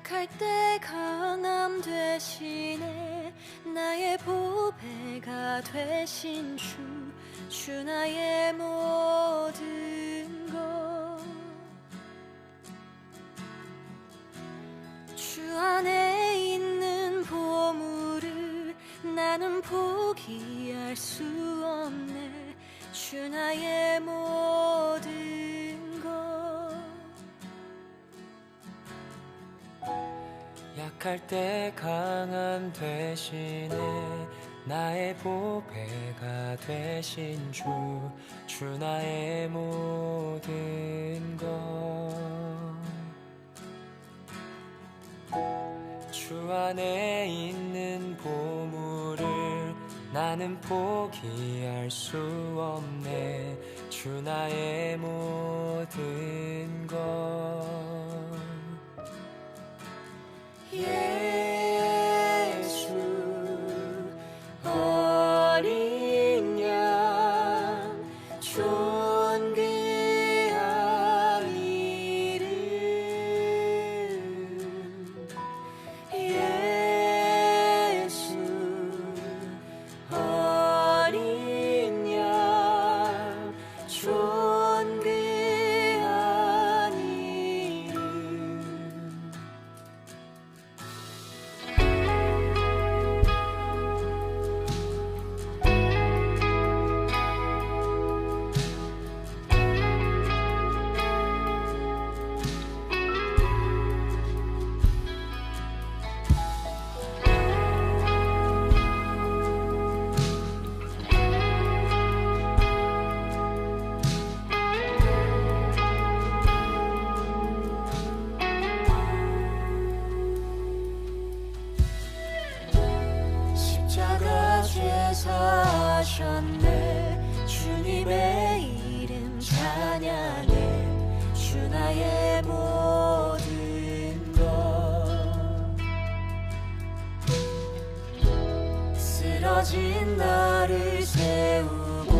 약할 때 강함 되시네. 나의 보배가 되신 주 나의 모든 것. 주 안에 있는 보물을 나는 포기할 수 없네. 주 나의 모든 것. 약할 때 강함 되시네. 나의 보배가 되신 주 나의 모든 것. 주 안에 있는 보물을 나는 포기할 수 없네. 주 나의 모든 것. 예수 어린 양 존귀한 이름. 예수 어린 양 존귀한 이름. 십자가 죄사하셨네. 주님의 이름 찬양해. 주 나의 모든 것. 쓰러진 나를 세우고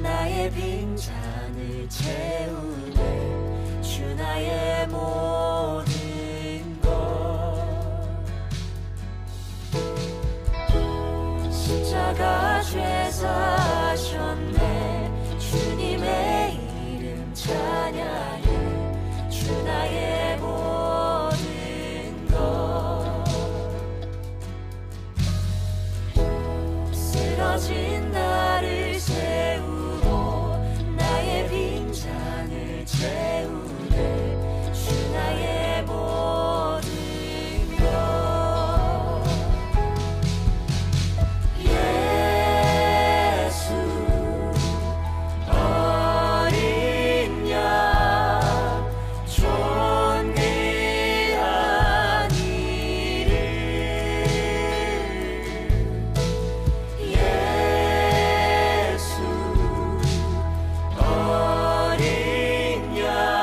나의 빈잔을 채우네. 주 나의 모든 것. 십자가 죄사하셨네. 주님의 이름 찬양해. 주 나의 모든 것. 쓰러진 나를 세우고 나의 빈잔을 채우네. 주 나의 모든 것. 예수 어린 양 존귀한 이름. 예수 어린 양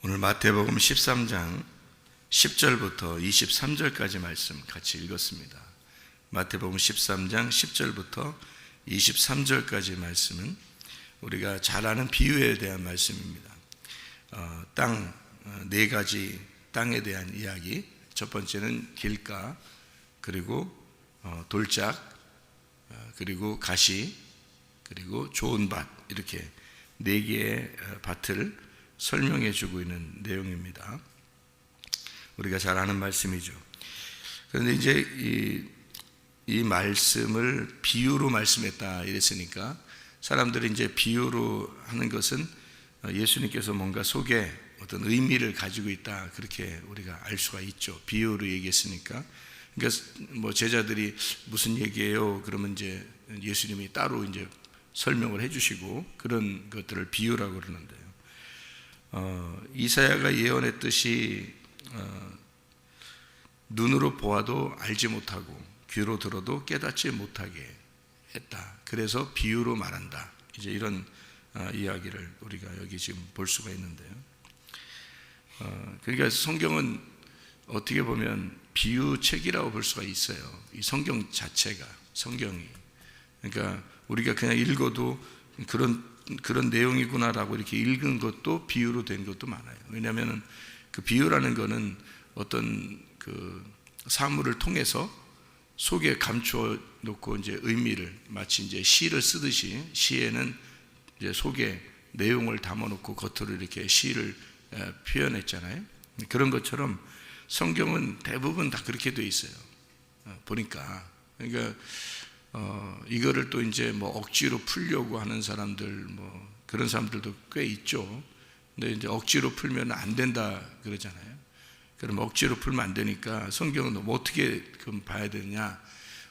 오늘 마태복음 13장 10절부터 23절까지 말씀 같이 읽었습니다. 마태복음 13장 10절부터 23절까지 말씀은 우리가 잘 아는 비유에 대한 말씀입니다. 땅 네 가지 땅에 대한 이야기. 첫 번째는 길가, 그리고 돌짝, 그리고 가시, 그리고 좋은 밭, 이렇게 네 개의 밭을 설명해 주고 있는 내용입니다. 우리가 잘 아는 말씀이죠. 그런데 이제 이 말씀을 비유로 말씀했다 이랬으니까 사람들이 이제 비유로 하는 것은 예수님께서 뭔가 속에 어떤 의미를 가지고 있다, 그렇게 우리가 알 수가 있죠. 비유로 얘기했으니까. 그러니까 뭐 제자들이 무슨 얘기예요? 그러면 이제 예수님이 따로 이제 설명을 해주시고 그런 것들을 비유라고 그러는데요. 이사야가 예언했듯이 눈으로 보아도 알지 못하고 귀로 들어도 깨닫지 못하게 했다. 그래서 비유로 말한다. 이제 이런 이야기를 우리가 여기 지금 볼 수가 있는데요. 그러니까 성경은 어떻게 보면 비유책이라고 볼 수가 있어요. 이 성경 자체가, 성경이. 그러니까 우리가 그냥 읽어도 그런 내용이구나라고 이렇게 읽은 것도 비유로 된 것도 많아요. 왜냐하면 그 비유라는 거는 어떤 그 사물을 통해서 속에 감추어 놓고 이제 의미를, 마치 이제 시를 쓰듯이 시에는 이제 속에 내용을 담아 놓고 겉으로 이렇게 시를 표현했잖아요. 그런 것처럼 성경은 대부분 다 그렇게 돼 있어요. 보니까. 그러니까 이거를 또 이제 뭐 억지로 풀려고 하는 사람들, 뭐 그런 사람들도 꽤 있죠. 근데 이제 억지로 풀면 안 된다 그러잖아요. 그럼 억지로 풀면 안 되니까 성경은 뭐 어떻게 그럼 봐야 되느냐?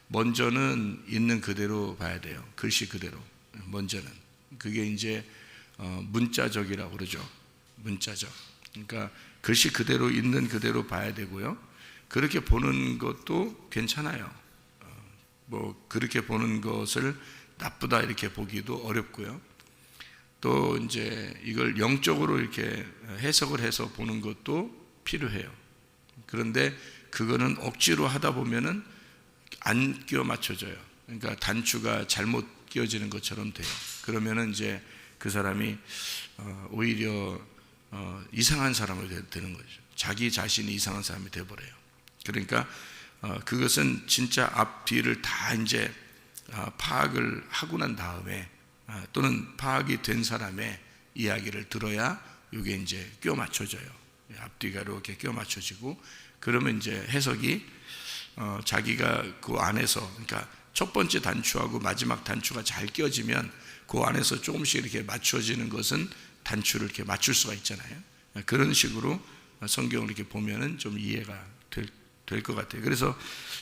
먼저는 있는 그대로 봐야 돼요. 글씨 그대로. 먼저는. 그게 이제 문자적이라고 그러죠. 문자적. 그러니까 글씨 그대로 있는 그대로 봐야 되고요. 그렇게 보는 것도 괜찮아요. 뭐 그렇게 보는 것을 나쁘다 이렇게 보기도 어렵고요. 또 이제 이걸 영적으로 이렇게 해석을 해서 보는 것도 필요해요. 그런데 그거는 억지로 하다 보면은 안 끼워 맞춰져요. 그러니까 단추가 잘못 끼워지는 것처럼 돼요. 그러면은 이제 그 사람이 오히려 이상한 사람이 되는 거죠. 자기 자신이 이상한 사람이 되어버려요. 그러니까 그것은 진짜 앞뒤를 다 이제 파악을 하고 난 다음에 또는 파악이 된 사람의 이야기를 들어야 이게 이제 껴 맞춰져요. 앞뒤가 이렇게 껴 맞춰지고, 그러면 이제 해석이 자기가 그 안에서, 그러니까 첫 번째 단추하고 마지막 단추가 잘 껴지면 그 안에서 조금씩 이렇게 맞춰지는 것은 단추를 이렇게 맞출 수가 있잖아요. 그런 식으로 성경을 이렇게 보면은 좀 이해가 될 것 같아요. 그래서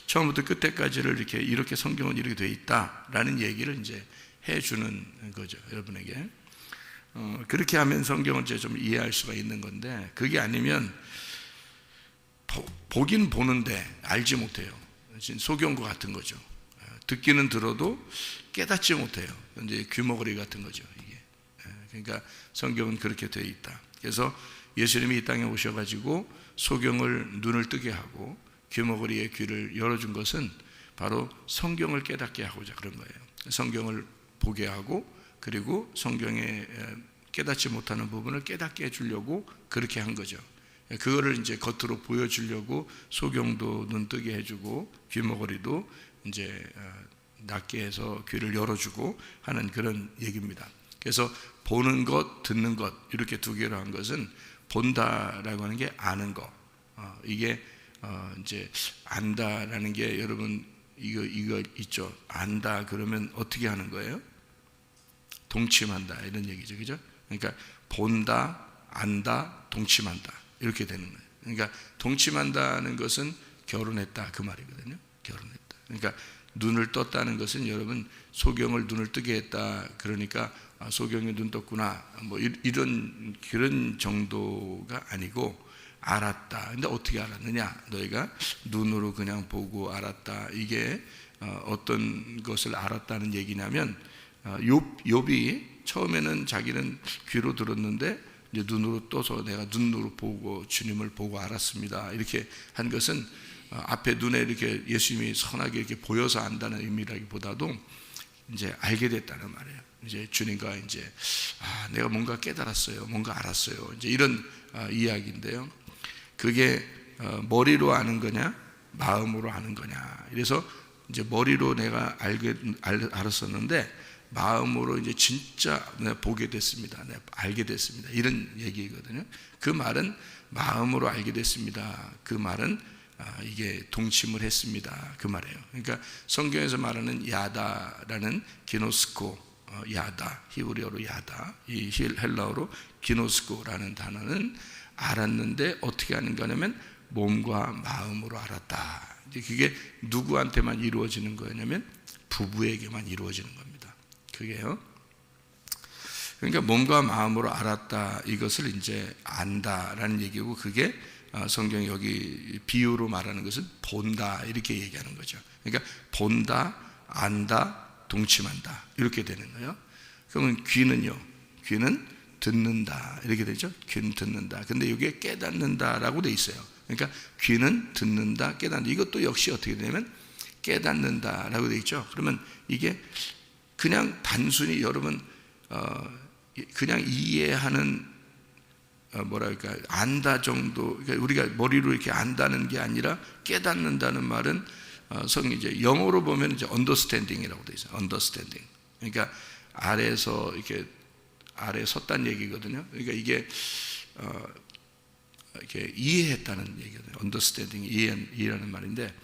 처음부터 끝에까지를 이렇게 성경은 이렇게 되어 있다라는 얘기를 이제 해주는 거죠, 여러분에게. 그렇게 하면 성경을 이제 좀 이해할 수가 있는 건데, 그게 아니면 보긴 보는데 알지 못해요. 소경과 같은 거죠. 듣기는 들어도 깨닫지 못해요. 이제 귀머거리 같은 거죠, 이게. 그러니까 성경은 그렇게 되어 있다. 그래서 예수님이 이 땅에 오셔가지고 소경을 눈을 뜨게 하고 귀머거리의 귀를 열어준 것은 바로 성경을 깨닫게 하고자 그런 거예요. 성경을 보게 하고, 그리고 성경에 깨닫지 못하는 부분을 깨닫게 해주려고 그렇게 한 거죠. 그거를 이제 겉으로 보여주려고 소경도 눈 뜨게 해주고 귀머거리도 이제 낫게 해서 귀를 열어주고 하는 그런 얘기입니다. 그래서 보는 것, 듣는 것, 이렇게 두 개로 한 것은, 본다라고 하는 게 아는 거, 이게 이제 안다라는 게, 여러분 이거 있죠. 안다 그러면 어떻게 하는 거예요? 동침한다 이런 얘기죠, 그죠? 그러니까 본다, 안다, 동침한다 이렇게 되는 거예요. 그러니까 동침한다는 것은 결혼했다 그 말이거든요. 결혼했다. 그러니까 눈을 떴다는 것은, 여러분 소경을 눈을 뜨게 했다 그러니까 소경이 눈 떴구나 뭐 이런 그런 정도가 아니고, 알았다. 근데 어떻게 알았느냐? 너희가 눈으로 그냥 보고 알았다. 이게 어떤 것을 알았다는 얘기냐면, 욥이 처음에는 자기는 귀로 들었는데 이제 눈으로 떠서 내가 눈으로 보고 주님을 보고 알았습니다. 이렇게 한 것은 앞에 눈에 이렇게 예수님이 선하게 이렇게 보여서 안다는 의미라기보다도 이제 알게 됐다는 말이에요. 이제 주님과 이제 내가 뭔가 깨달았어요, 뭔가 알았어요. 이제 이런 이야기인데요. 그게 머리로 아는 거냐, 마음으로 아는 거냐. 그래서 이제 머리로 내가 알았었는데 마음으로 이제 진짜 내가 보게 됐습니다. 내가 알게 됐습니다. 이런 얘기거든요. 그 말은 마음으로 알게 됐습니다. 그 말은 이게 동침을 했습니다. 그 말이에요. 그러니까 성경에서 말하는 야다라는 기노스코, 야다, 히브리어로 야다, 이 헬라어로 기노스코라는 단어는 알았는데 어떻게 하는 거냐면 몸과 마음으로 알았다. 이제 그게 누구한테만 이루어지는 거냐면 부부에게만 이루어지는 겁니다. 그게요. 그러니까 몸과 마음으로 알았다. 이것을 이제 안다라는 얘기고, 그게 성경이 여기 비유로 말하는 것은 본다 이렇게 얘기하는 거죠. 그러니까 본다, 안다, 동침한다 이렇게 되는 거예요. 그러면 귀는요, 귀는 듣는다 이렇게 되죠. 귀는 듣는다. 근데 이게 깨닫는다라고 돼 있어요. 그러니까 귀는 듣는다, 깨닫는다. 이것도 역시 어떻게 되냐면 깨닫는다라고 돼 있죠. 그러면 이게 그냥 단순히 여러분 그냥 이해하는 뭐랄까 안다 정도, 그러니까 우리가 머리로 이렇게 안다는 게 아니라 깨닫는다는 말은 성경 이제 영어로 보면 이제 understanding이라고 돼 있어요. understanding. 그러니까 아래에서 이렇게 아래에 섰다는 얘기거든요. 그러니까 이게 이렇게 이해했다는 얘기거든요. understanding, 이해라는 말인데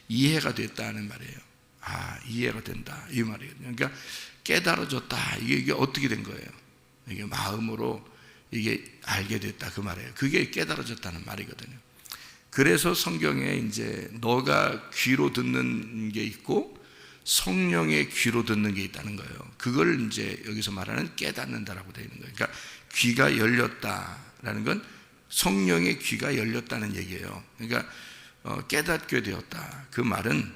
이해가 됐다는 말이에요. 이해가 된다 이 말이거든요. 그러니까 깨달아졌다. 이게 어떻게 된 거예요? 이게 마음으로 이게 알게 됐다 그 말이에요. 그게 깨달아졌다는 말이거든요. 그래서 성경에 이제 너가 귀로 듣는 게 있고 성령의 귀로 듣는 게 있다는 거예요. 그걸 이제 여기서 말하는 깨닫는다라고 되어 있는 거예요. 그러니까 귀가 열렸다라는 건 성령의 귀가 열렸다는 얘기예요. 그러니까 깨닫게 되었다. 그 말은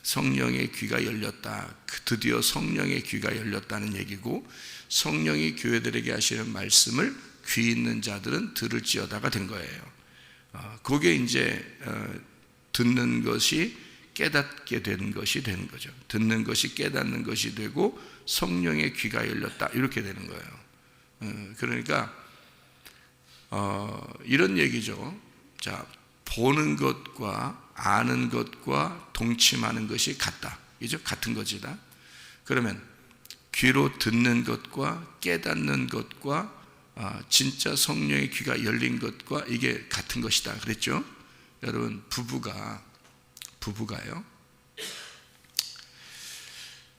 성령의 귀가 열렸다. 드디어 성령의 귀가 열렸다는 얘기고, 성령이 교회들에게 하시는 말씀을 귀 있는 자들은 들을지어다가 된 거예요. 그게 이제 듣는 것이 깨닫게 되는 것이 되는 거죠. 듣는 것이 깨닫는 것이 되고 성령의 귀가 열렸다 이렇게 되는 거예요. 그러니까 이런 얘기죠. 자, 보는 것과 아는 것과 동침하는 것이 같다. 그죠? 같은 것이다. 그러면 귀로 듣는 것과 깨닫는 것과 진짜 성령의 귀가 열린 것과 이게 같은 것이다. 그랬죠? 여러분, 부부가요.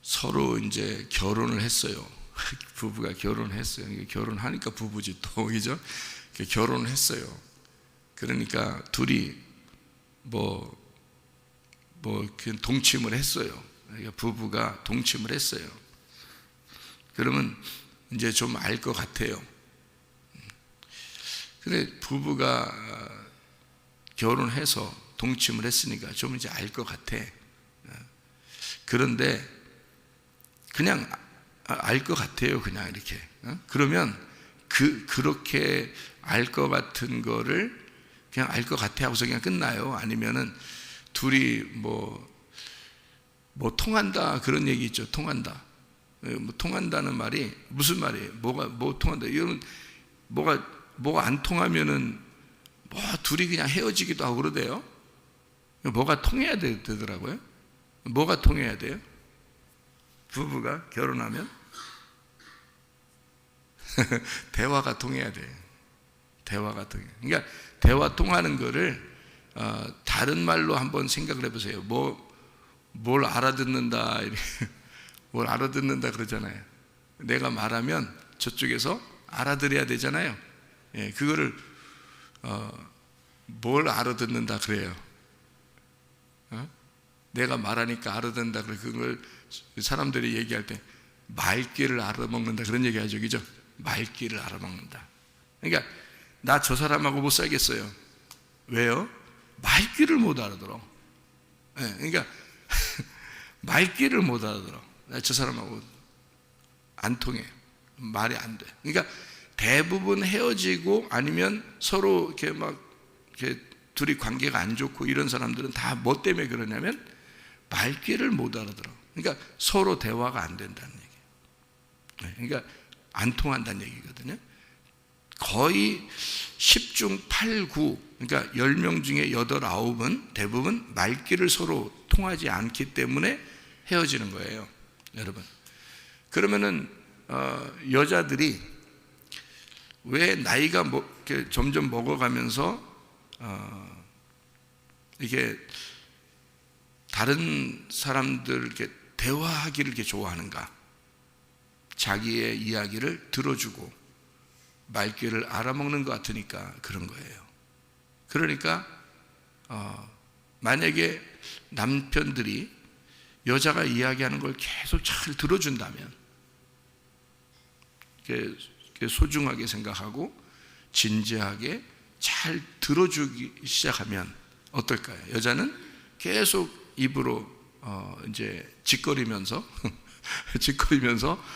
서로 이제 결혼을 했어요. 부부가 결혼을 했어요. 결혼하니까 부부지 또, 그죠? 결혼을 했어요. 그러니까 둘이 동침을 했어요. 그러니까 부부가 동침을 했어요. 그러면 이제 좀 알 것 같아요. 근데 부부가 결혼해서 동침을 했으니까 좀 이제 알 것 같아. 그런데 그냥 알 것 같아요. 그냥 이렇게. 그러면 그렇게 알 것 같은 거를 그냥 알 것 같아 하고서 그냥 끝나요? 아니면은 둘이 뭐 통한다 그런 얘기 있죠. 통한다. 통한다는 말이 무슨 말이에요? 뭐 통한다? 이거는 뭐가 안 통하면은 둘이 그냥 헤어지기도 하고 그러대요. 뭐가 통해야 되더라고요. 뭐가 통해야 돼요? 부부가 결혼하면 대화가 통해야 돼요. 대화가 통해. 그러니까 대화 통하는 거를 다른 말로 한번 생각을 해보세요. 뭘 알아듣는다, 뭘 알아듣는다 그러잖아요. 내가 말하면 저쪽에서 알아들어야 되잖아요. 예, 그거를 뭘 알아듣는다 그래요. 내가 말하니까 알아듣는다 그래. 그걸 사람들이 얘기할 때 말귀를 알아먹는다 그런 얘기하죠, 그죠? 말귀를 알아먹는다. 그러니까 나 저 사람하고 못 살겠어요. 왜요? 말귀를 못 알아들어. 네, 그러니까 말귀를 못 알아들어. 나 저 사람하고 안 통해. 말이 안 돼. 그러니까 대부분 헤어지고 아니면 서로 이렇게 막 이렇게 둘이 관계가 안 좋고 이런 사람들은 다 뭐 때문에 그러냐면 말귀를 못 알아들어. 그러니까 서로 대화가 안 된다는 얘기예요. 그러니까 안 통한다는 얘기거든요. 거의 10중 8, 9, 그러니까 10명 중에 8, 9은 대부분 말귀를 서로 통하지 않기 때문에 헤어지는 거예요, 여러분. 그러면은 여자들이 왜 나이가 이렇게 점점 먹어가면서 이게 다른 사람들 이렇게 대화하기를 이렇게 좋아하는가? 자기의 이야기를 들어주고 말귀를 알아먹는 것 같으니까 그런 거예요. 그러니까 만약에 남편들이 여자가 이야기하는 걸 계속 잘 들어준다면, 소중하게 생각하고 진지하게 잘 들어주기 시작하면 어떨까요? 여자는 계속 입으로 이제 짓거리면서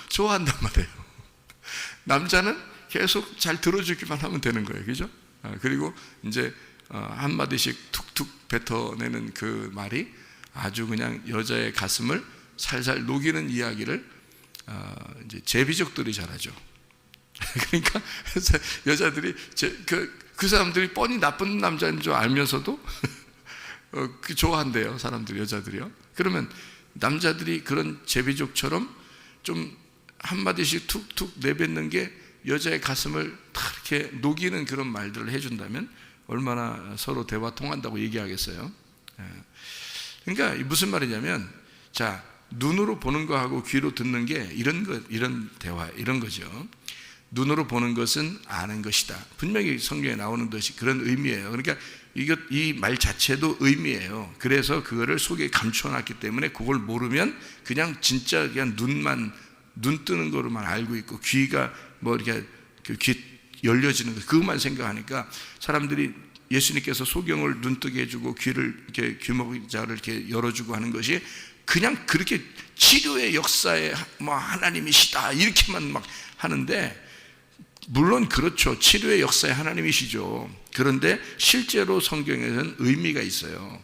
좋아한단 말이에요. 남자는 계속 잘 들어주기만 하면 되는 거예요, 그죠? 그리고 이제 한마디씩 툭툭 뱉어내는 그 말이 아주 그냥 여자의 가슴을 살살 녹이는 이야기를 이제 제비족들이 잘하죠. 그러니까 여자들이 그 사람들이 뻔히 나쁜 남자인 줄 알면서도 좋아한대요, 사람들이, 여자들이요. 그러면 남자들이 그런 제비족처럼 좀 한마디씩 툭툭 내뱉는 게 여자의 가슴을 탁 이렇게 녹이는 그런 말들을 해준다면 얼마나 서로 대화 통한다고 얘기하겠어요. 그러니까 무슨 말이냐면, 자, 눈으로 보는 거하고 귀로 듣는 게 이런 대화, 이런 거죠. 눈으로 보는 것은 아는 것이다. 분명히 성경에 나오는 것이 그런 의미예요. 그러니까 이 말 자체도 의미예요. 그래서 그거를 속에 감춰놨기 때문에 그걸 모르면 그냥 진짜 그냥 눈 뜨는 거로만 알고 있고, 귀가 뭐 이렇게 귀 열려지는 거, 그것만 생각하니까 사람들이 예수님께서 소경을 눈뜨게 해주고 귀를 이렇게 귀목자를 이렇게 열어주고 하는 것이 그냥 그렇게 치료의 역사에 뭐 하나님이시다 이렇게만 막 하는데, 물론 그렇죠. 치료의 역사에 하나님이시죠. 그런데 실제로 성경에는 의미가 있어요.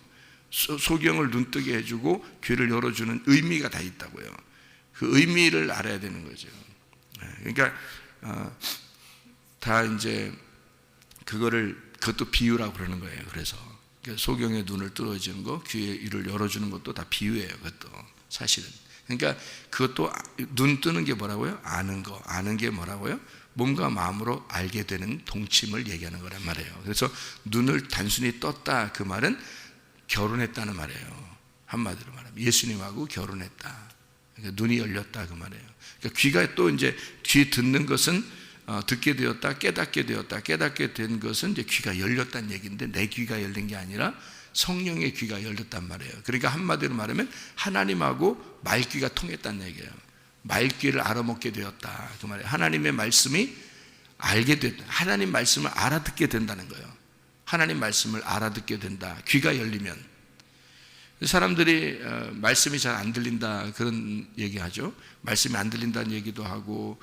소경을 눈뜨게 해주고 귀를 열어주는 의미가 다 있다고요. 그 의미를 알아야 되는 거죠. 그러니까 다 이제 그것도 비유라고 그러는 거예요. 그래서 소경의 눈을 뚫어주는 거, 귀의 귀를 열어주는 것도 다 비유예요. 그것도 사실은. 그러니까 그것도 눈 뜨는 게 뭐라고요? 아는 거. 아는 게 뭐라고요? 몸과 마음으로 알게 되는 동침을 얘기하는 거란 말이에요. 그래서 눈을 단순히 떴다, 그 말은 결혼했다는 말이에요. 한마디로 말하면 예수님하고 결혼했다. 그러니까 눈이 열렸다, 그 말이에요. 그러니까 귀가 또 이제 귀 듣는 것은 듣게 되었다, 깨닫게 되었다. 깨닫게 된 것은 이제 귀가 열렸다는 얘기인데, 내 귀가 열린 게 아니라 성령의 귀가 열렸단 말이에요. 그러니까 한마디로 말하면 하나님하고 말귀가 통했다는 얘기예요. 말귀를 알아먹게 되었다, 그 말이에요. 하나님의 말씀이 알게 됐다. 하나님 말씀을 알아듣게 된다는 거예요. 하나님 말씀을 알아듣게 된다. 귀가 열리면. 사람들이 말씀이 잘 안 들린다 그런 얘기하죠. 말씀이 안 들린다는 얘기도 하고,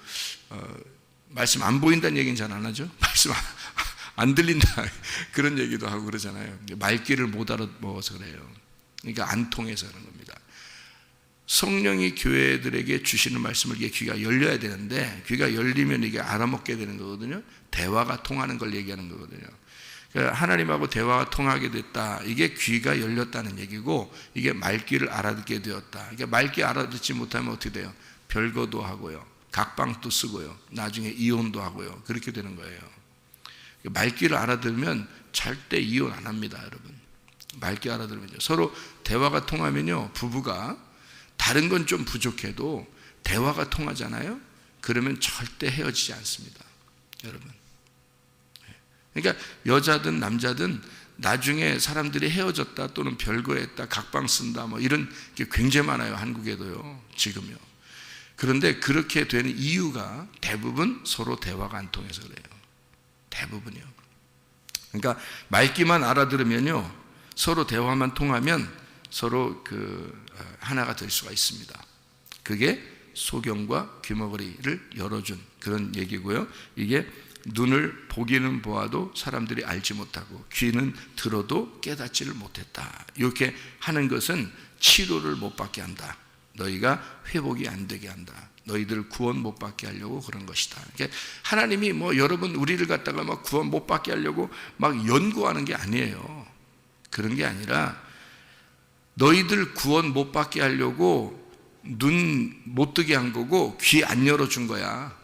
말씀 안 보인다는 얘기는 잘 안 하죠. 말씀 안 들린다 그런 얘기도 하고 그러잖아요. 말귀를 못 알아먹어서 그래요. 그러니까 안 통해서 그런 겁니다. 성령이 교회들에게 주시는 말씀을 이게 귀가 열려야 되는데, 귀가 열리면 이게 알아먹게 되는 거거든요. 대화가 통하는 걸 얘기하는 거거든요. 그러니까 하나님하고 대화가 통하게 됐다, 이게 귀가 열렸다는 얘기고, 이게 말귀를 알아듣게 되었다. 이게 말귀 알아듣지 못하면 어떻게 돼요? 별거도 하고요, 각방도 쓰고요, 나중에 이혼도 하고요, 그렇게 되는 거예요. 말귀를 알아들으면 절대 이혼 안 합니다, 여러분. 말귀 알아들으면요, 서로 대화가 통하면요, 부부가 다른 건 좀 부족해도 대화가 통하잖아요. 그러면 절대 헤어지지 않습니다, 여러분. 그러니까 여자든 남자든 나중에 사람들이 헤어졌다 또는 별거했다, 각방 쓴다, 뭐 이런 게 굉장히 많아요, 한국에도요, 지금요. 그런데 그렇게 되는 이유가 대부분 서로 대화가 안 통해서 그래요. 대부분이요. 그러니까 말귀만 알아들으면요, 서로 대화만 통하면 서로 하나가 될 수가 있습니다. 그게 소경과 귀머거리를 열어준 그런 얘기고요. 이게 눈을 보기는 보아도 사람들이 알지 못하고 귀는 들어도 깨닫지를 못했다. 이렇게 하는 것은 치료를 못 받게 한다. 너희가 회복이 안 되게 한다. 너희들 구원 못 받게 하려고 그런 것이다. 그러니까 하나님이 여러분 우리를 갖다가 막 구원 못 받게 하려고 막 연구하는 게 아니에요. 그런 게 아니라 너희들 구원 못 받게 하려고 눈 못 뜨게 한 거고 귀 안 열어준 거야.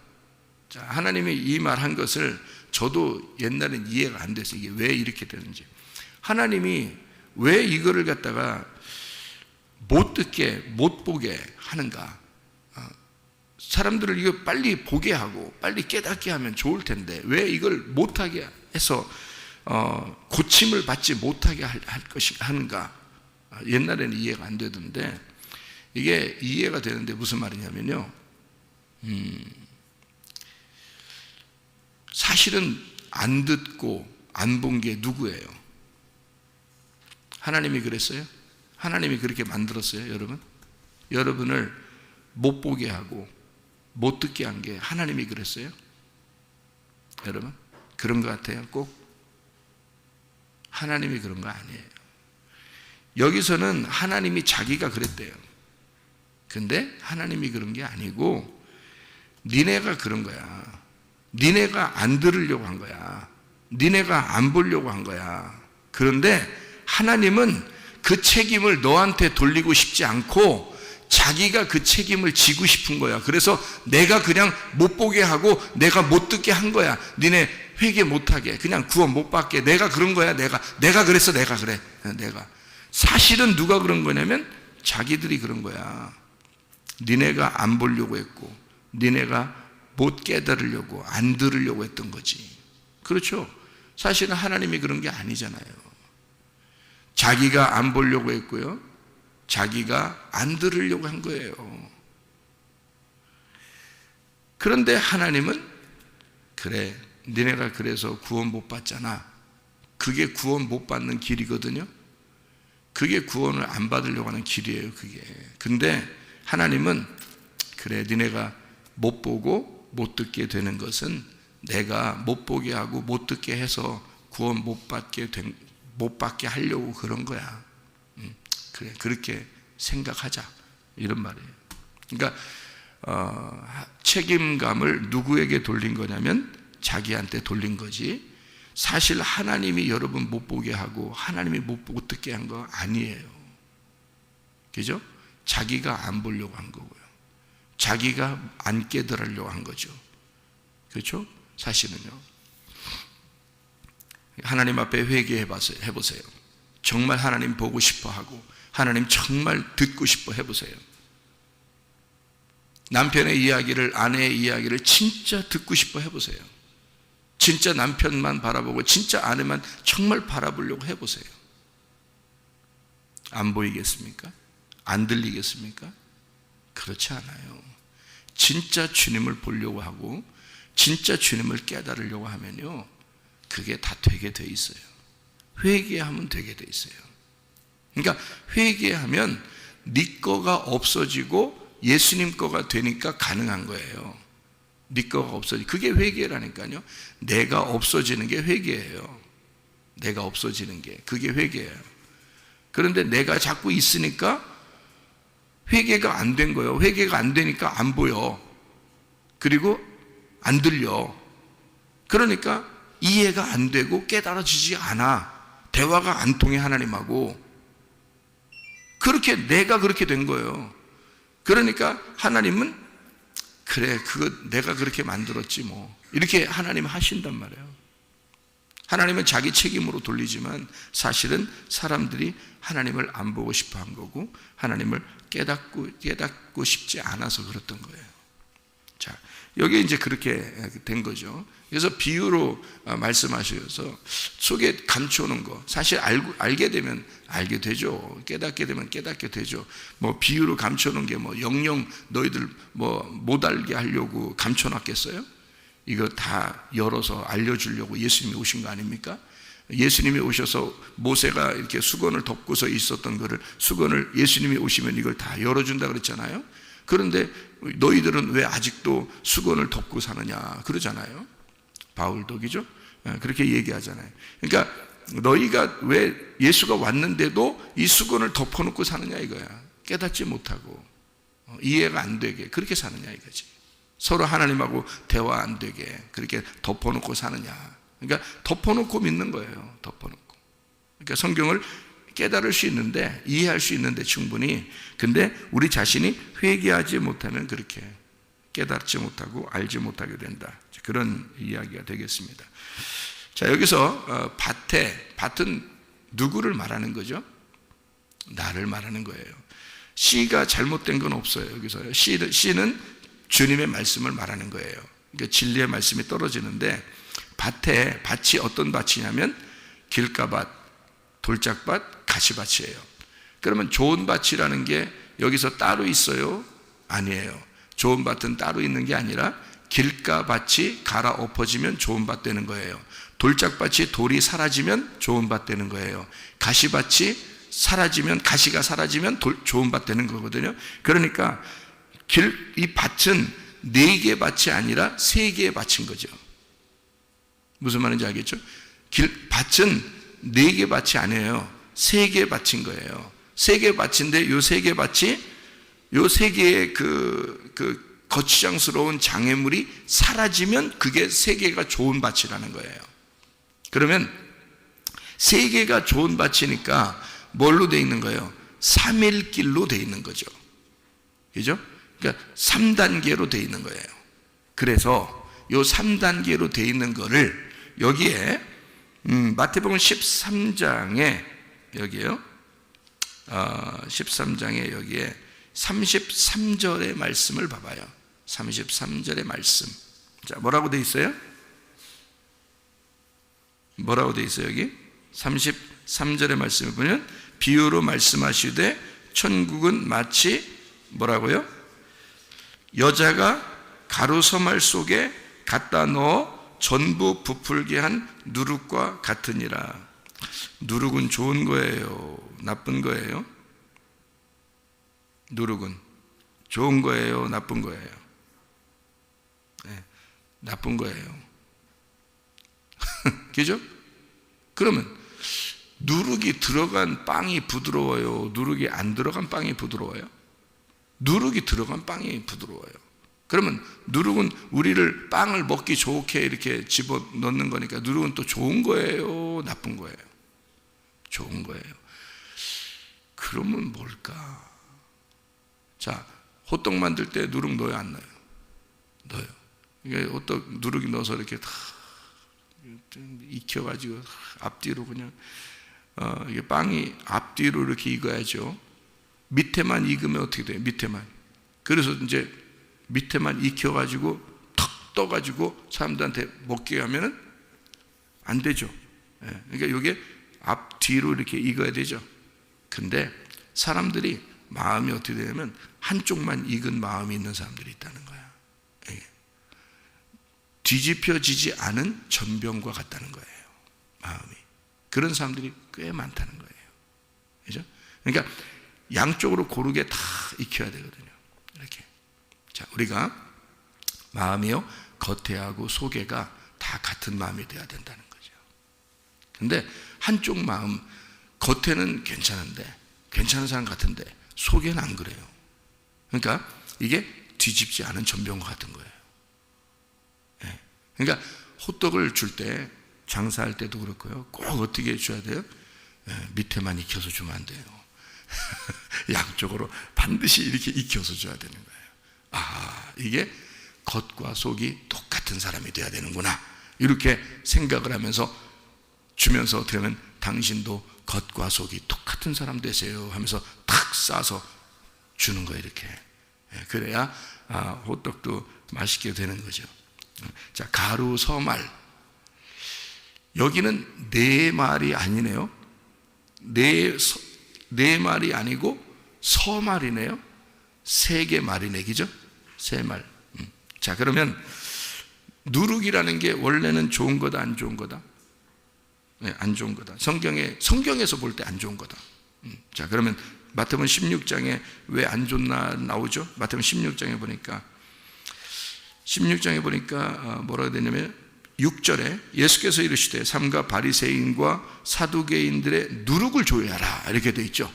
자, 하나님이 이 말한 것을 저도 옛날엔 이해가 안 됐어요. 이게 왜 이렇게 되는지. 하나님이 왜 이거를 갖다가 못 듣게 못 보게 하는가? 사람들을 이거 빨리 보게 하고 빨리 깨닫게 하면 좋을 텐데 왜 이걸 못하게 해서 고침을 받지 못하게 할 것이 하는가? 옛날에는 이해가 안 되던데 이게 이해가 되는데 무슨 말이냐면요. 사실은 안 듣고 안 본 게 누구예요? 하나님이 그랬어요? 하나님이 그렇게 만들었어요, 여러분? 여러분을 못 보게 하고 못 듣게 한 게 하나님이 그랬어요? 여러분? 그런 것 같아요, 꼭? 하나님이 그런 거 아니에요. 여기서는 하나님이 자기가 그랬대요. 근데 하나님이 그런 게 아니고 니네가 그런 거야. 니네가 안 들으려고 한 거야. 니네가 안 보려고 한 거야. 그런데 하나님은 그 책임을 너한테 돌리고 싶지 않고 자기가 그 책임을 지고 싶은 거야. 그래서 내가 그냥 못 보게 하고 내가 못 듣게 한 거야. 니네 회개 못하게 그냥 구원 못 받게. 내가 그런 거야. 내가 그랬어. 내가 그래. 내가. 사실은 누가 그런 거냐면 자기들이 그런 거야. 니네가 안 보려고 했고 니네가 못 깨달으려고 안 들으려고 했던 거지. 그렇죠? 사실은 하나님이 그런 게 아니잖아요. 자기가 안 보려고 했고요. 자기가 안 들으려고 한 거예요. 그런데 하나님은 그래, 니네가 그래서 구원 못 받잖아. 그게 구원 못 받는 길이거든요. 그게 구원을 안 받으려고 하는 길이에요, 그게. 근데 하나님은 그래, 니네가 못 보고 못 듣게 되는 것은 내가 못 보게 하고 못 듣게 해서 구원 못 받게 하려고 그런 거야. 그래, 그렇게 생각하자. 이런 말이에요. 그러니까 책임감을 누구에게 돌린 거냐면 자기한테 돌린 거지. 사실 하나님이 여러분 못 보게 하고 하나님이 못 듣게 한 거 아니에요. 그죠? 자기가 안 보려고 한 거고요. 자기가 안 깨달으려고 한 거죠. 그렇죠? 사실은요. 하나님 앞에 회개해 보세요. 정말 하나님 보고 싶어 하고 하나님 정말 듣고 싶어 해보세요. 남편의 이야기를, 아내의 이야기를 진짜 듣고 싶어 해보세요. 진짜 남편만 바라보고 진짜 아내만 정말 바라보려고 해보세요. 안 보이겠습니까? 안 들리겠습니까? 그렇지 않아요. 진짜 주님을 보려고 하고 진짜 주님을 깨달으려고 하면요, 그게 다 되게 돼 있어요. 회개하면 되게 돼 있어요. 그러니까 회개하면 네 거가 없어지고 예수님 거가 되니까 가능한 거예요. 네 거가 없어지고, 그게 회개라니까요. 내가 없어지는 게 회개예요. 내가 없어지는 게, 그게 회개예요. 그런데 내가 자꾸 있으니까 회개가 안 된 거예요. 회개가 안 되니까 안 보여. 그리고 안 들려. 그러니까 이해가 안 되고 깨달아지지 않아. 대화가 안 통해, 하나님하고. 그렇게 내가 그렇게 된 거예요. 그러니까 하나님은 그래, 그거 내가 그렇게 만들었지 뭐, 이렇게 하나님 하신단 말이에요. 하나님은 자기 책임으로 돌리지만 사실은 사람들이 하나님을 안 보고 싶어 한 거고 하나님을 깨닫고 싶지 않아서 그랬던 거예요. 자, 여기 이제 그렇게 된 거죠. 그래서 비유로 말씀하셔서 속에 감춰놓은 거, 사실 알게 되면 알게 되죠. 깨닫게 되면 깨닫게 되죠. 뭐 비유로 감춰놓은 게 뭐 영영 너희들 뭐 못 알게 하려고 감춰놨겠어요? 이거 다 열어서 알려주려고 예수님이 오신 거 아닙니까? 예수님이 오셔서 모세가 이렇게 수건을 덮고서 있었던 거를, 수건을 예수님이 오시면 이걸 다 열어준다 그랬잖아요. 그런데 너희들은 왜 아직도 수건을 덮고 사느냐 그러잖아요. 바울도 그죠? 그렇게 얘기하잖아요. 그러니까 너희가 왜 예수가 왔는데도 이 수건을 덮어놓고 사느냐 이거야. 깨닫지 못하고 이해가 안 되게 그렇게 사느냐 이거지. 서로 하나님하고 대화 안 되게 그렇게 덮어놓고 사느냐. 그러니까 덮어놓고 믿는 거예요. 덮어놓고. 그러니까 성경을 깨달을 수 있는데, 이해할 수 있는데 충분히. 근데 우리 자신이 회개하지 못하면 그렇게 깨닫지 못하고 알지 못하게 된다. 그런 이야기가 되겠습니다. 자, 여기서 밭은 누구를 말하는 거죠? 나를 말하는 거예요. 씨가 잘못된 건 없어요. 여기서 씨는 주님의 말씀을 말하는 거예요. 그러니까 진리의 말씀이 떨어지는데, 밭이 어떤 밭이냐면 길가밭, 돌짝밭, 가시밭이에요. 그러면 좋은 밭이라는 게 여기서 따로 있어요? 아니에요. 좋은 밭은 따로 있는 게 아니라 길가밭이 갈아엎어지면 좋은 밭 되는 거예요. 돌짝밭이 돌이 사라지면 좋은 밭 되는 거예요. 가시밭이 사라지면, 가시가 사라지면 좋은 밭 되는 거거든요. 그러니까 이 밭은 4개의 밭이 아니라 3개의 밭인 거죠. 무슨 말인지 알겠죠? 밭은 4개 밭이 아니에요. 3개 밭인 거예요. 3개 밭인데 요 3개 밭이 요 3개의 그 거추장스러운 장애물이 사라지면 그게 3개가 좋은 밭이라는 거예요. 그러면 3개가 좋은 밭이니까 뭘로 돼 있는 거예요? 3일길로 돼 있는 거죠. 그죠? 그러니까 3단계로 돼 있는 거예요. 그래서 요 3단계로 돼 있는 거를 여기에 마태복음 13장에 여기에요. 13장에 여기에 33절의 말씀을 봐봐요. 33절의 말씀. 자, 뭐라고 돼 있어요? 뭐라고 돼 있어요, 여기? 33절의 말씀을 보면 비유로 말씀하시되 천국은 마치 뭐라고요? 여자가 가루 서말 속에 갖다 넣어 전부 부풀게 한 누룩과 같으니라. 누룩은 좋은 거예요? 나쁜 거예요? 누룩은 좋은 거예요? 나쁜 거예요? 네, 나쁜 거예요. 그죠? 그러면 누룩이 들어간 빵이 부드러워요? 누룩이 안 들어간 빵이 부드러워요? 누룩이 들어간 빵이 부드러워요. 그러면 누룩은 우리를 빵을 먹기 좋게 이렇게 집어넣는 거니까 누룩은 또 좋은 거예요? 나쁜 거예요? 좋은 거예요. 그러면 뭘까? 자, 호떡 만들 때 누룩 넣어요? 안 넣어요? 넣어요. 이게 호떡 누룩이 넣어서 이렇게 다 익혀가지고 앞뒤로 그냥 이게 빵이 앞뒤로 이렇게 익어야죠. 밑에만 익으면 어떻게 돼요? 밑에만. 그래서 이제 밑에만 익혀가지고 턱 떠가지고 사람들한테 먹게 하면은 안 되죠. 그러니까 이게 앞뒤로 이렇게 익어야 되죠. 근데 사람들이 마음이 어떻게 되냐면 한쪽만 익은 마음이 있는 사람들이 있다는 거야. 뒤집혀지지 않은 전병과 같다는 거예요. 마음이. 그런 사람들이 꽤 많다는 거예요. 그죠? 그러니까 양쪽으로 고르게 다 익혀야 되거든요. 이렇게. 자, 우리가 마음이요, 겉에하고 속에가 다 같은 마음이 돼야 된다는 거죠. 근데 한쪽 마음, 겉에는 괜찮은데, 괜찮은 사람 같은데, 속에는 안 그래요. 그러니까 이게 뒤집지 않은 전병과 같은 거예요. 네. 그러니까 호떡을 줄 때, 장사할 때도 그렇고요. 꼭 어떻게 해줘야 돼요? 네, 밑에만 익혀서 주면 안 돼요. 양쪽으로 반드시 이렇게 익혀서 줘야 되는 거예요. 아, 이게 겉과 속이 똑같은 사람이 돼야 되는구나. 이렇게 생각을 하면서 주면서 어떻게 하면 당신도 겉과 속이 똑같은 사람 되세요 하면서 탁 싸서 주는 거예요. 이렇게. 그래야 호떡도 맛있게 되는 거죠. 자, 가루 서말. 여기는 네 말이 아니네요. 네 말이 아니고 서말이네요. 3개 말이네, 그죠? 3말. 자, 그러면 누룩이라는 게 원래는 좋은 거다, 안 좋은 거다? 네, 안 좋은 거다. 성경에서 볼 때 안 좋은 거다. 자, 그러면 마태복음 16장에 왜 안 좋나 나오죠? 마태복음 16장에 보니까 뭐라고 되냐면 6절에 예수께서 이르시되 삼가 바리새인과 사두개인들의 누룩을 조회하라 이렇게 돼 있죠.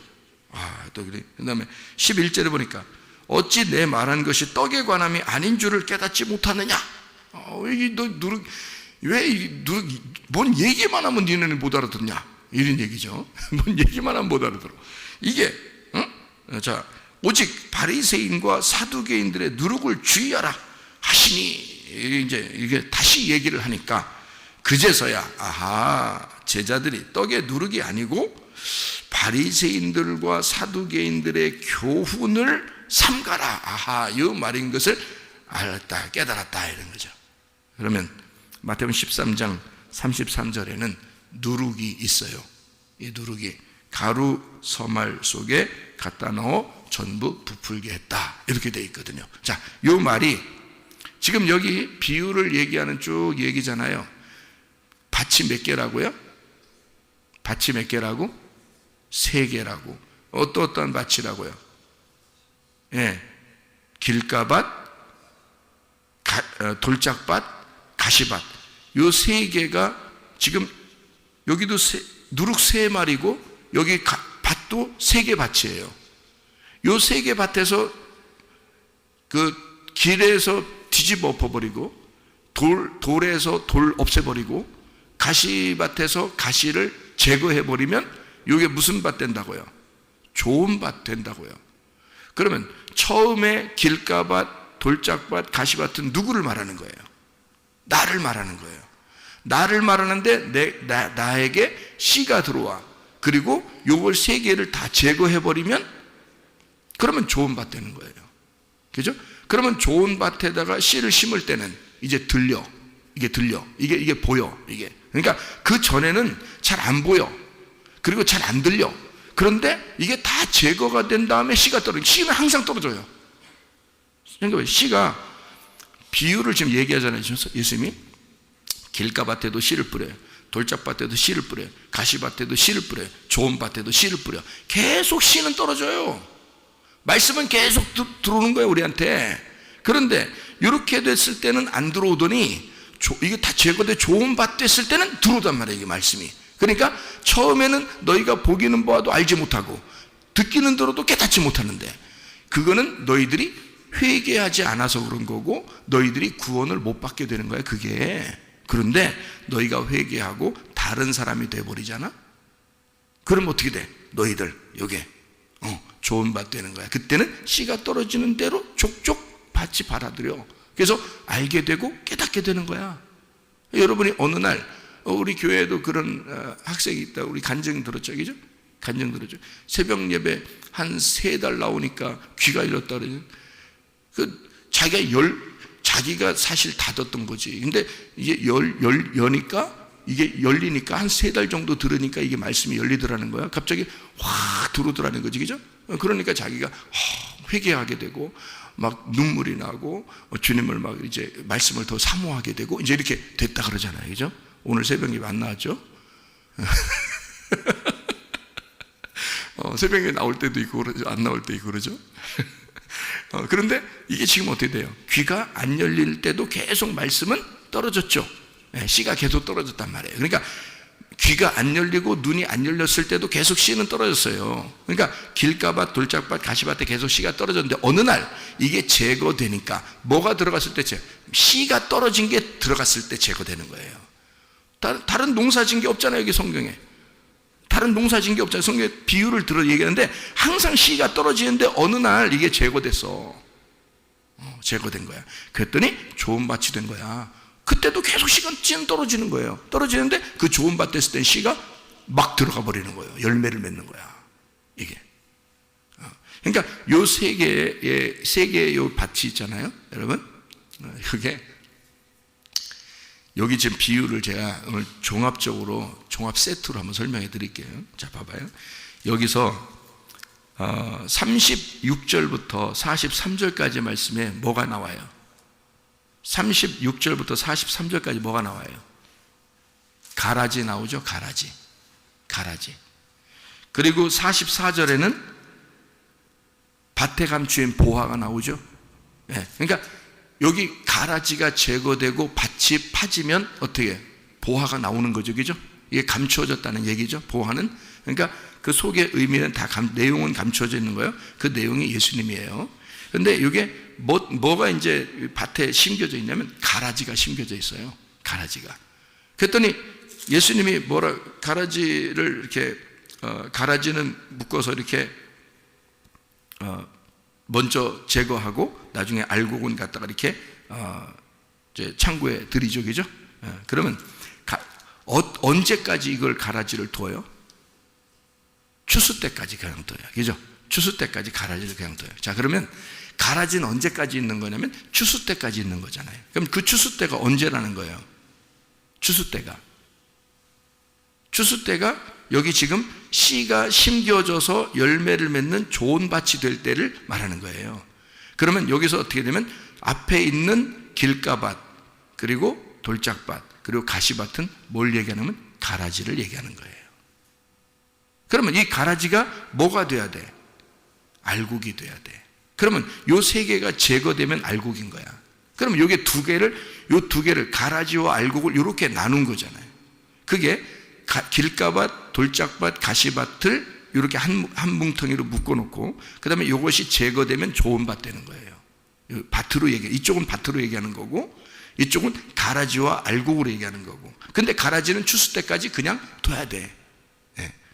또 그래. 그다음에 11절에 보니까 어찌 내 말한 것이 떡에 관함이 아닌 줄을 깨닫지 못하느냐? 뭔 얘기만 하면 니네는 못 알아듣냐? 이런 얘기죠. 뭔 얘기만 하면 못 알아들어. 이게 자, 오직 바리새인과 사두개인들의 누룩을 주의하라 하시니 이제 이게 다시 얘기를 하니까 그제서야 제자들이 떡의 누룩이 아니고 바리새인들과 사두개인들의 교훈을 삼가라. 이 말인 것을 알았다, 깨달았다 이런 거죠. 그러면 마태복음 13장 33절에는 누룩이 있어요. 이 누룩이 가루 서말 속에 갖다 넣어 전부 부풀게 했다 이렇게 되어 있거든요. 자, 이 말이 지금 여기 비유를 얘기하는 쭉 얘기잖아요. 밭이 몇 개라고요? 밭이 몇 개라고? 3개라고. 어떠한 밭이라고요? 예, 길가밭, 돌짝밭, 가시밭. 요 3개가 지금 여기도 누룩 3마리고 여기 밭도 3개 밭이에요. 요 3개 밭에서 그 길에서 뒤집어 엎어버리고 돌에서 돌 없애버리고 가시밭에서 가시를 제거해버리면 이게 무슨 밭 된다고요? 좋은 밭 된다고요. 그러면 처음에 길가밭, 돌짝밭, 가시밭은 누구를 말하는 거예요? 나를 말하는 거예요. 나를 말하는데 나에게 씨가 들어와. 그리고 요걸 3개를 다 제거해버리면 그러면 좋은 밭 되는 거예요. 그죠? 그러면 좋은 밭에다가 씨를 심을 때는 이제 들려. 이게 보여. 그러니까 그 전에는 잘 안 보여. 그리고 잘 안 들려. 그런데 이게 다 제거가 된 다음에 씨가 떨어져요. 씨는 항상 떨어져요. 그러니까 씨가 비유를 지금 얘기하잖아요. 예수님이 길가밭에도 씨를 뿌려요. 돌짝밭에도 씨를 뿌려요. 가시밭에도 씨를 뿌려요. 좋은 밭에도 씨를 뿌려요. 계속 씨는 떨어져요. 말씀은 계속 들어오는 거예요, 우리한테. 그런데 이렇게 됐을 때는 안 들어오더니 이게 다 제거돼 좋은 밭 됐을 때는 들어오단 말이에요, 이게 말씀이. 그러니까 처음에는 너희가 보기는 보아도 알지 못하고 듣기는 들어도 깨닫지 못하는데 그거는 너희들이 회개하지 않아서 그런 거고 너희들이 구원을 못 받게 되는 거야, 그게. 그런데 너희가 회개하고 다른 사람이 돼버리잖아? 그럼 어떻게 돼? 너희들 요게 좋은 밭 되는 거야. 그때는 씨가 떨어지는 대로 족족 밭이 받아들여. 그래서 알게 되고 깨닫게 되는 거야. 여러분이 어느 날 우리 교회에도 그런 학생이 있다. 우리 간증 들었죠, 그죠? 간증 들었죠. 새벽 예배 한 3달 나오니까 귀가 열렸다 그러죠. 자기가 사실 닫았던 거지. 근데 이게 여니까 이게 열리니까 한 3달 정도 들으니까 이게 말씀이 열리더라는 거야. 갑자기 확 들어오더라는 거지, 그죠? 그러니까 자기가 회개하게 되고 막 눈물이 나고 주님을 막 이제 말씀을 더 사모하게 되고 이제 이렇게 됐다 그러잖아요, 그죠? 오늘 새벽에 안 나왔죠? 새벽에 나올 때도 있고 안 나올 때 있고 그러죠? 그런데 이게 지금 어떻게 돼요? 귀가 안 열릴 때도 계속 말씀은 떨어졌죠. 씨가 계속 떨어졌단 말이에요. 그러니까 귀가 안 열리고 눈이 안 열렸을 때도 계속 씨는 떨어졌어요. 그러니까 길가밭, 돌짝밭, 가시밭에 계속 씨가 떨어졌는데 어느 날 이게 제거되니까 뭐가 들어갔을 때 씨가 떨어진 게 들어갔을 때 제거되는 거예요. 다른 농사진 게 없잖아요, 여기 성경에. 다른 농사진 게 없잖아요. 성경에 비유를 들어 얘기하는데 항상 씨가 떨어지는데 어느 날 이게 제거됐어. 제거된 거야. 그랬더니 좋은 밭이 된 거야. 그때도 계속 씨가 떨어지는 거예요. 떨어지는데 그 좋은 밭 됐을 때 씨가 막 들어가 버리는 거예요. 열매를 맺는 거야, 이게. 그러니까 요 3개의 요 밭이 있잖아요, 여러분. 그게 여기 지금 비유를 제가 오늘 종합적으로 종합 세트로 한번 설명해 드릴게요. 자, 봐봐요. 여기서 36절부터 43절까지 말씀에 뭐가 나와요? 36절부터 43절까지 뭐가 나와요? 가라지 나오죠? 가라지. 그리고 44절에는 밭에 감추인 보화가 나오죠. 예, 그러니까 여기 가라지가 제거되고 밭이 파지면 어떻게 보화가 나오는 거죠, 그죠? 이게 감추어졌다는 얘기죠. 보화는. 그러니까 그 속의 의미는 다 내용은 감추어져 있는 거예요. 그 내용이 예수님이에요. 그런데 이게 뭐가 이제 밭에 심겨져 있냐면 가라지가 심겨져 있어요. 가라지가. 그랬더니 예수님이 가라지를 이렇게 가라지는 묶어서 이렇게 먼저 제거하고 나중에 알곡은 갖다가 이렇게 이제 창고에 들이죠, 그죠? 그러면 언제까지 이걸 가라지를 둬요? 추수 때까지 그냥 둬요, 그죠? 추수 때까지 가라지를 그냥 둬요. 자, 그러면 가라지는 언제까지 있는 거냐면 추수 때까지 있는 거잖아요. 그럼 그 추수 때가 언제라는 거예요? 추수 때가 여기 지금 씨가 심겨져서 열매를 맺는 좋은 밭이 될 때를 말하는 거예요. 그러면 여기서 어떻게 되면 앞에 있는 길가밭 그리고 돌짝밭 그리고 가시밭은 뭘 얘기하냐면 가라지를 얘기하는 거예요. 그러면 이 가라지가 뭐가 돼야 돼? 알곡이 돼야 돼. 그러면 요 세 개가 제거되면 알곡인 거야. 그러면 요게 요 두 개를 가라지와 알곡을 이렇게 나눈 거잖아요. 그게 길가밭, 돌짝밭, 가시밭을 이렇게 한 뭉텅이로 묶어놓고 그 다음에 이것이 제거되면 좋은 밭 되는 거예요. 밭으로 이쪽은 밭으로 얘기하는 거고 이쪽은 가라지와 알곡으로 얘기하는 거고. 근데 가라지는 추수 때까지 그냥 둬야 돼.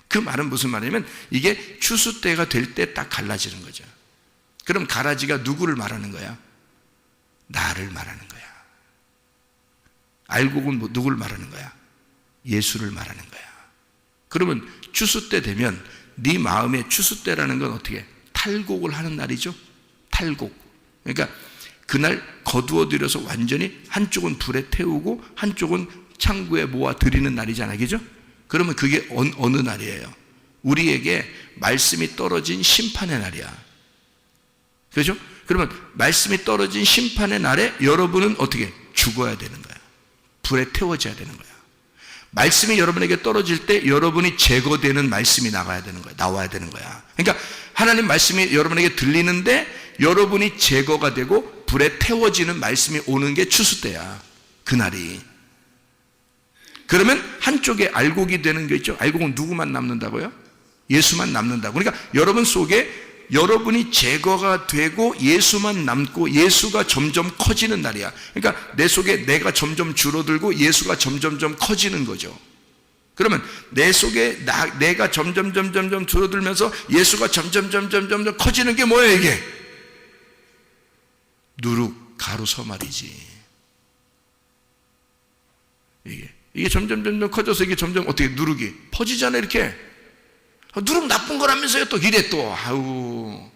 그 말은 무슨 말이냐면 이게 추수 때가 될 때 딱 갈라지는 거죠. 그럼 가라지가 누구를 말하는 거야? 나를 말하는 거야. 알곡은 누구를 말하는 거야? 예수를 말하는 거야. 그러면 추수 때 되면 네 마음의 추수 때라는 건 어떻게? 탈곡을 하는 날이죠. 탈곡. 그러니까 그날 거두어 들여서 완전히 한쪽은 불에 태우고 한쪽은 창고에 모아 드리는 날이잖아요, 그죠? 그러면 그게 어느 날이에요? 우리에게 말씀이 떨어진 심판의 날이야. 그죠? 그러면 말씀이 떨어진 심판의 날에 여러분은 어떻게? 죽어야 되는 거야. 불에 태워져야 되는 거야. 말씀이 여러분에게 떨어질 때 여러분이 제거되는 말씀이 나와야 되는 거야. 그러니까 하나님 말씀이 여러분에게 들리는데 여러분이 제거가 되고 불에 태워지는 말씀이 오는 게 추수 때야. 그날이. 그러면 한쪽에 알곡이 되는 게 있죠. 알곡은 누구만 남는다고요? 예수만 남는다고. 그러니까 여러분 속에 여러분이 제거가 되고 예수만 남고 예수가 점점 커지는 날이야. 그러니까 내 속에 내가 점점 줄어들고 예수가 점점점 커지는 거죠. 그러면 내 속에 내가 점점 줄어들면서 예수가 점점 커지는 게 뭐예요, 이게? 누룩, 가루서 말이지. 이게 점점 커져서 이게 점점 어떻게 누룩이 퍼지잖아요, 이렇게. 누룩 나쁜 거라면서요, 또 이래 또. 아우.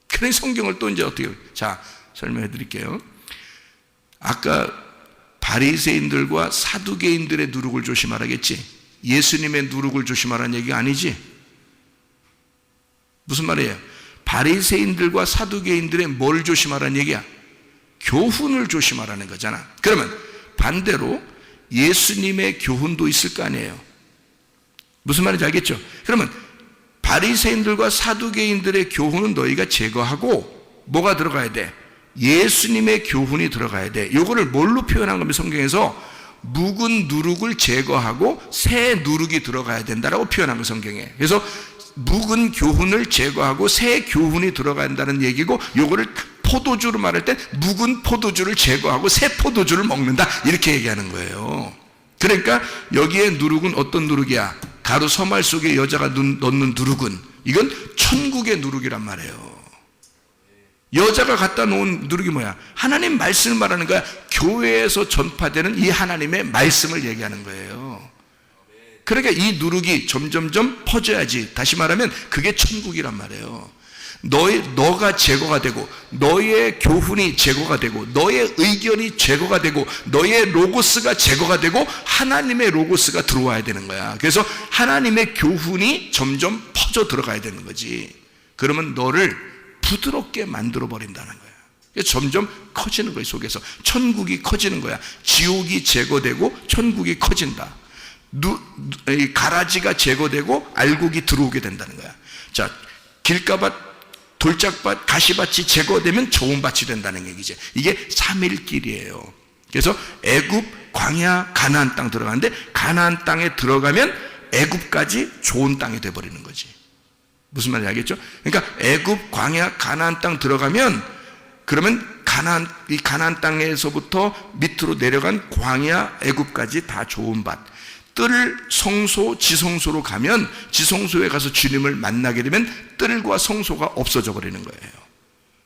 그런 성경을 또 이제 어떻게, 자, 설명해 드릴게요. 아까 바리새인들과 사두개인들의 누룩을 조심하라겠지. 예수님의 누룩을 조심하라는 얘기가 아니지. 무슨 말이에요? 바리새인들과 사두개인들의 뭘 조심하라는 얘기야? 교훈을 조심하라는 거잖아. 그러면 반대로 예수님의 교훈도 있을 거 아니에요. 무슨 말인지 알겠죠? 그러면 바리새인들과 사두개인들의 교훈은 너희가 제거하고 뭐가 들어가야 돼? 예수님의 교훈이 들어가야 돼. 이거를 뭘로 표현한 겁니까? 성경에서 묵은 누룩을 제거하고 새 누룩이 들어가야 된다라고 표현한 거예요, 성경에. 그래서 묵은 교훈을 제거하고 새 교훈이 들어가야 한다는 얘기고, 요거를 포도주로 말할 때 묵은 포도주를 제거하고 새 포도주를 먹는다, 이렇게 얘기하는 거예요. 그러니까 여기에 누룩은 어떤 누룩이야? 가루 서말 속에 여자가 넣는 누룩은, 이건 천국의 누룩이란 말이에요. 여자가 갖다 놓은 누룩이 뭐야? 하나님 말씀을 말하는 거야. 교회에서 전파되는 이 하나님의 말씀을 얘기하는 거예요. 그러니까 이 누룩이 점점점 퍼져야지. 다시 말하면 그게 천국이란 말이에요. 너가 제거가 되고, 너의 교훈이 제거가 되고, 너의 의견이 제거가 되고, 너의 로고스가 제거가 되고, 하나님의 로고스가 들어와야 되는 거야. 그래서 하나님의 교훈이 점점 퍼져 들어가야 되는 거지. 그러면 너를 부드럽게 만들어 버린다는 거야. 그래서 점점 커지는 거야, 속에서. 천국이 커지는 거야. 지옥이 제거되고 천국이 커진다. 가라지가 제거되고 알곡이 들어오게 된다는 거야. 자, 길가밭, 돌짝밭, 가시밭이 제거되면 좋은 밭이 된다는 얘기죠. 이게 3일 길이에요. 그래서 애굽, 광야, 가나안 땅 들어가는데 가나안 땅에 들어가면 애굽까지 좋은 땅이 돼버리는 거지. 무슨 말인지 알겠죠? 그러니까 애굽, 광야, 가나안 땅 들어가면 그러면 이 가나안 땅에서부터 밑으로 내려간 광야, 애굽까지 다 좋은 밭. 뜰, 성소, 지성소로 가면 지성소에 가서 주님을 만나게 되면 뜰과 성소가 없어져 버리는 거예요.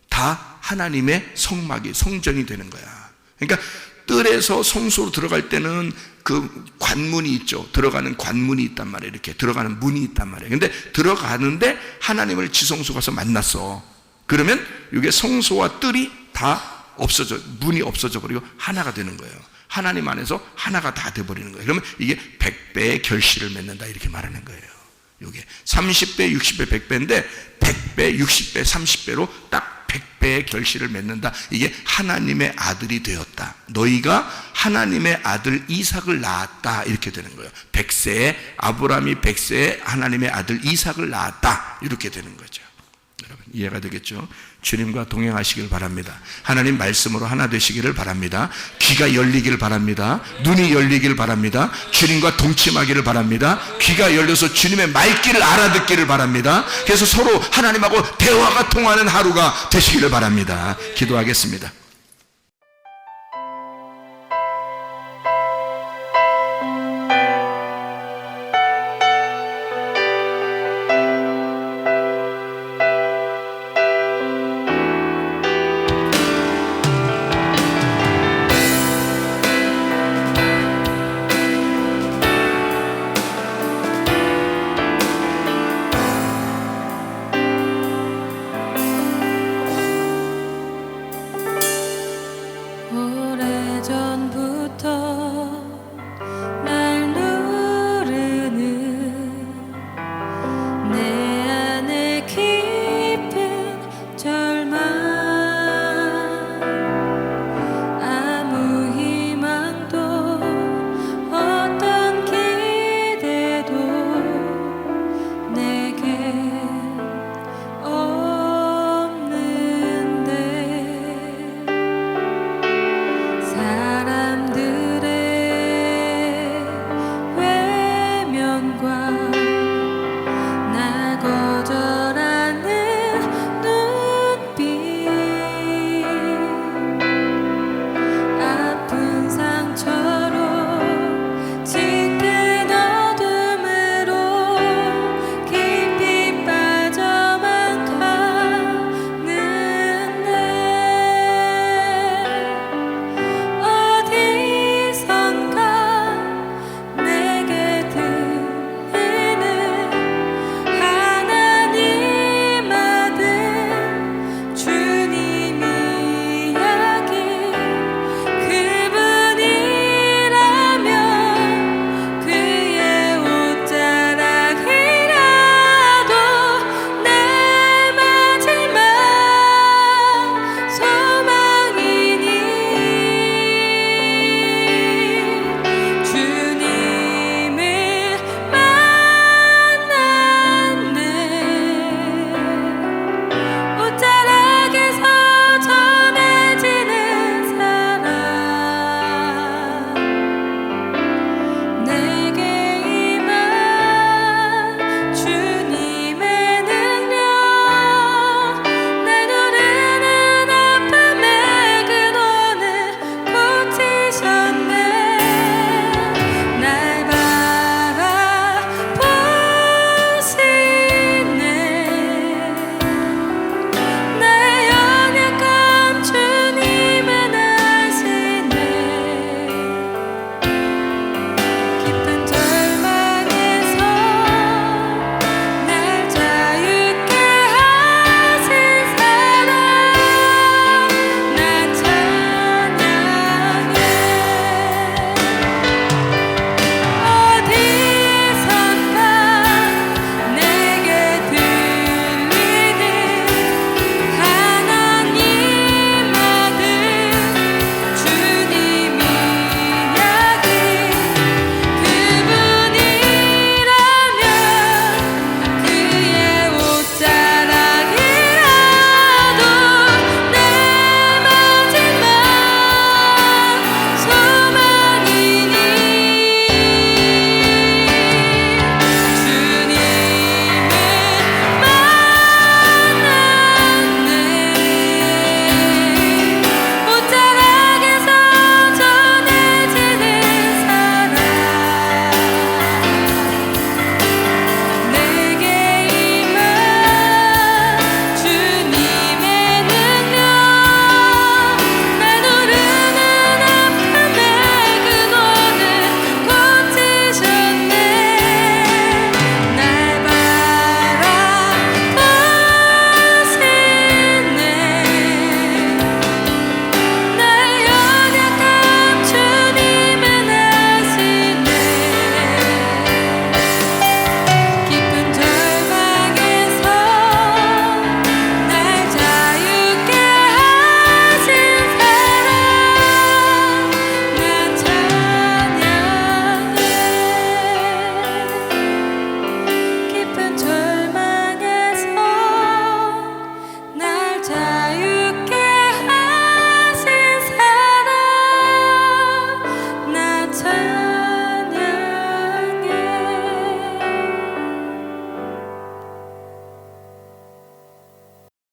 다 하나님의 성막이 성전이 되는 거야. 그러니까 뜰에서 성소로 들어갈 때는 그 관문이 있죠. 들어가는 관문이 있단 말이에요. 이렇게 들어가는 문이 있단 말이에요. 근데 들어가는데 하나님을 지성소 가서 만났어. 그러면 이게 성소와 뜰이 다 없어져, 문이 없어져 버리고 하나가 되는 거예요. 하나님 안에서 하나가 다 돼버리는 거예요. 그러면 이게 100배의 결실을 맺는다 이렇게 말하는 거예요. 이게 30배, 60배, 100배인데 100배, 60배, 30배로 딱 100배의 결실을 맺는다. 이게 하나님의 아들이 되었다. 너희가 하나님의 아들 이삭을 낳았다. 이렇게 되는 거예요. 100세에 아브라함이 100세에 하나님의 아들 이삭을 낳았다. 이렇게 되는 거죠. 여러분 이해가 되겠죠? 주님과 동행하시길 바랍니다. 하나님 말씀으로 하나 되시기를 바랍니다. 귀가 열리길 바랍니다. 눈이 열리길 바랍니다. 주님과 동침하기를 바랍니다. 귀가 열려서 주님의 말귀를 알아듣기를 바랍니다. 그래서 서로 하나님하고 대화가 통하는 하루가 되시기를 바랍니다. 기도하겠습니다. 참